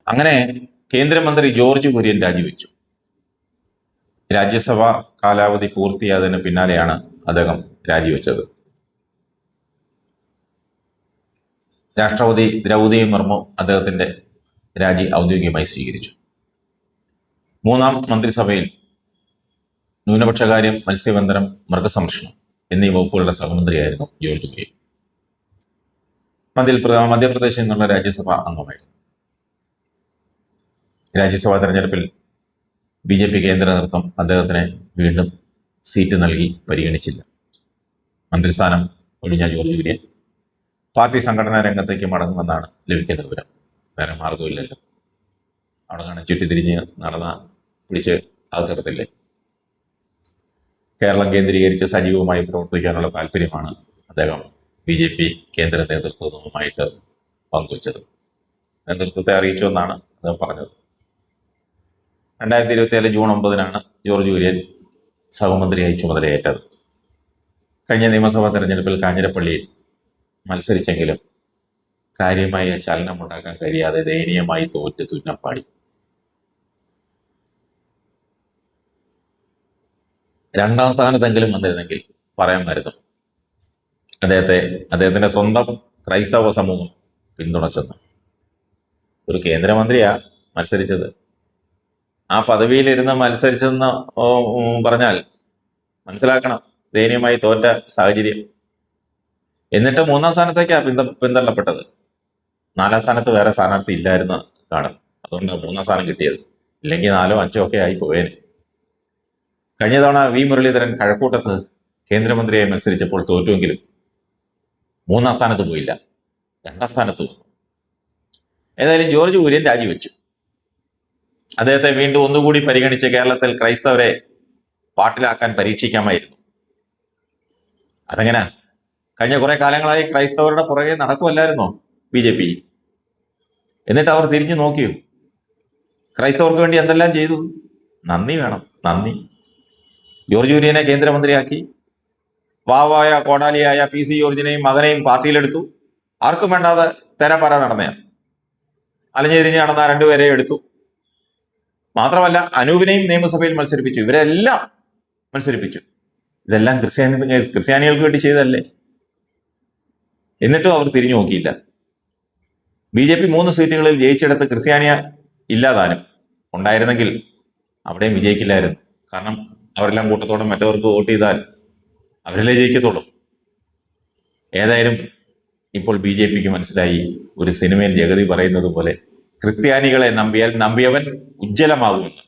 അങ്ങനെ കേന്ദ്രമന്ത്രി ജോർജ് കുര്യൻ രാജിവെച്ചു. രാജ്യസഭ കാലാവധി പൂർത്തിയായതിന് പിന്നാലെയാണ് അദ്ദേഹം രാജിവെച്ചത്. രാഷ്ട്രപതി ദ്രൗപദി മുർമു അദ്ദേഹത്തിന്റെ രാജി ഔദ്യോഗികമായി സ്വീകരിച്ചു. മൂന്നാം മന്ത്രിസഭയിൽ ന്യൂനപക്ഷകാര്യം, മത്സ്യബന്ധനം, മൃഗസംരക്ഷണം എന്നീ വകുപ്പുകളുടെ സഹമന്ത്രിയായിരുന്നു ജോർജ് കുര്യൻ. മധ്യപ്രദേശിൽ നിന്നുള്ള രാജ്യസഭാ അംഗമായിരുന്നു. രാജ്യസഭാ തെരഞ്ഞെടുപ്പിൽ BJP കേന്ദ്ര നേതൃത്വം അദ്ദേഹത്തിന് വീണ്ടും സീറ്റ് നൽകി പരിഗണിച്ചില്ല. മന്ത്രിസ്ഥാനം ഒഴിഞ്ഞ ജോർജ് കുര്യൻ പാർട്ടി സംഘടനാ രംഗത്തേക്ക് മടങ്ങുമെന്നാണ് ലഭിക്കുന്ന വിവരം. വേറെ മാർഗമില്ലല്ലോ. അവിടെ കാണാൻ ചുറ്റിത്തിരിഞ്ഞ് നടന്ന പിടിച്ച് അകത്തിടത്തില്ലേ. കേരളം കേന്ദ്രീകരിച്ച് സജീവമായി പ്രവർത്തിക്കാനുള്ള താല്പര്യമാണ് അദ്ദേഹം BJP കേന്ദ്ര നേതൃത്വവുമായിട്ട് പങ്കുവച്ചത്. നേതൃത്വത്തെ അറിയിച്ചുവെന്നാണ് അദ്ദേഹം പറഞ്ഞത്. 2024 ജൂൺ 9 ജോർജ് കുര്യൻ സഹമന്ത്രിയായി ചുമതലയേറ്റത്. കഴിഞ്ഞ നിയമസഭാ തെരഞ്ഞെടുപ്പിൽ കാഞ്ഞിരപ്പള്ളിയിൽ മത്സരിച്ചെങ്കിലും കാര്യമായ ചലനമുണ്ടാക്കാൻ കഴിയാതെ ദയനീയമായി തോറ്റ് തുന്നപ്പാടി. രണ്ടാം സ്ഥാനത്തെങ്കിലും വന്നിരുന്നെങ്കിൽ പറയാമായിരുന്നു അദ്ദേഹത്തിന്റെ സ്വന്തം ക്രൈസ്തവ സമൂഹം പിന്തുണച്ചെന്ന്. ഒരു കേന്ദ്രമന്ത്രിയാ മത്സരിച്ചത്. ആ പദവിയിലിരുന്ന് മത്സരിച്ചെന്ന് പറഞ്ഞാൽ മനസ്സിലാക്കണം ദയനീയമായി തോറ്റ സാഹചര്യം. എന്നിട്ട് മൂന്നാം സ്ഥാനത്തേക്കാ പിന്തള്ളപ്പെട്ടത്. 4ാം സ്ഥാനത്ത് വേറെ സ്ഥാനാർത്ഥി ഇല്ലായിരുന്നു കാണും. അതുകൊണ്ടാണ് 3ാം സ്ഥാനം കിട്ടിയത്. ഇല്ലെങ്കിൽ 4ഓ 5ഓ ഒക്കെ ആയി പോയേനെ. കഴിഞ്ഞ തവണ V മുരളീധരൻ കഴക്കൂട്ടത്ത് കേന്ദ്രമന്ത്രിയായി മത്സരിച്ചപ്പോൾ തോറ്റുവെങ്കിലും 3ാം സ്ഥാനത്ത് പോയില്ല, 2ാം സ്ഥാനത്ത് വന്നു. ഏതായാലും ജോർജ് കുര്യൻ രാജിവെച്ചു. അദ്ദേഹത്തെ വീണ്ടും ഒന്നുകൂടി പരിഗണിച്ച് കേരളത്തിൽ ക്രൈസ്തവരെ പാട്ടിലാക്കാൻ പരീക്ഷിക്കാമായിരുന്നു. അതെങ്ങനെ? കഴിഞ്ഞ കുറെ കാലങ്ങളായി ക്രൈസ്തവരുടെ പുറകെ നടക്കുമല്ലായിരുന്നോ BJP? എന്നിട്ട് അവർ തിരിഞ്ഞു നോക്കിയോ? ക്രൈസ്തവർക്ക് വേണ്ടി എന്തെല്ലാം ചെയ്തു? നന്ദി വേണം, നന്ദി. ജോർജ് കുര്യനെ കേന്ദ്രമന്ത്രിയാക്കി. വാവായ കോടാലിയായ PC ജോർജിനെയും മകനെയും പാർട്ടിയിലെടുത്തു. ആർക്കും വേണ്ടാതെ തെരപ്പറ നടന്നയാ. അലഞ്ഞിരിഞ്ഞ് നടന്ന 2 പേരെ എടുത്തു. മാത്രമല്ല അനൂപിനെയും നിയമസഭയിൽ മത്സരിപ്പിച്ചു. ഇവരെല്ലാം മത്സരിപ്പിച്ചു. ഇതെല്ലാം ക്രിസ്ത്യാനികൾക്ക് വേണ്ടി ചെയ്തതല്ലേ? എന്നിട്ടും അവർ തിരിഞ്ഞു നോക്കിയില്ല. BJP 3 സീറ്റുകളിൽ ജയിച്ചെടുത്ത് ക്രിസ്ത്യാനിയ ഇല്ലാതാനും ഉണ്ടായിരുന്നെങ്കിൽ അവിടെയും വിജയിക്കില്ലായിരുന്നു. കാരണം അവരെല്ലാം കൂട്ടത്തോടെ മറ്റവർക്ക് വോട്ട് ചെയ്താൽ അവരല്ലേ ജയിക്കത്തുള്ളൂ. ഏതായാലും ഇപ്പോൾ BJPക്ക് മനസ്സിലായി, ഒരു സിനിമയിൽ ജഗതി പറയുന്നത് പോലെ, ക്രിസ്ത്യാനികളെ നമ്പിയാൽ നമ്പിയവൻ ഉജ്ജ്വലമാകുമെന്ന്.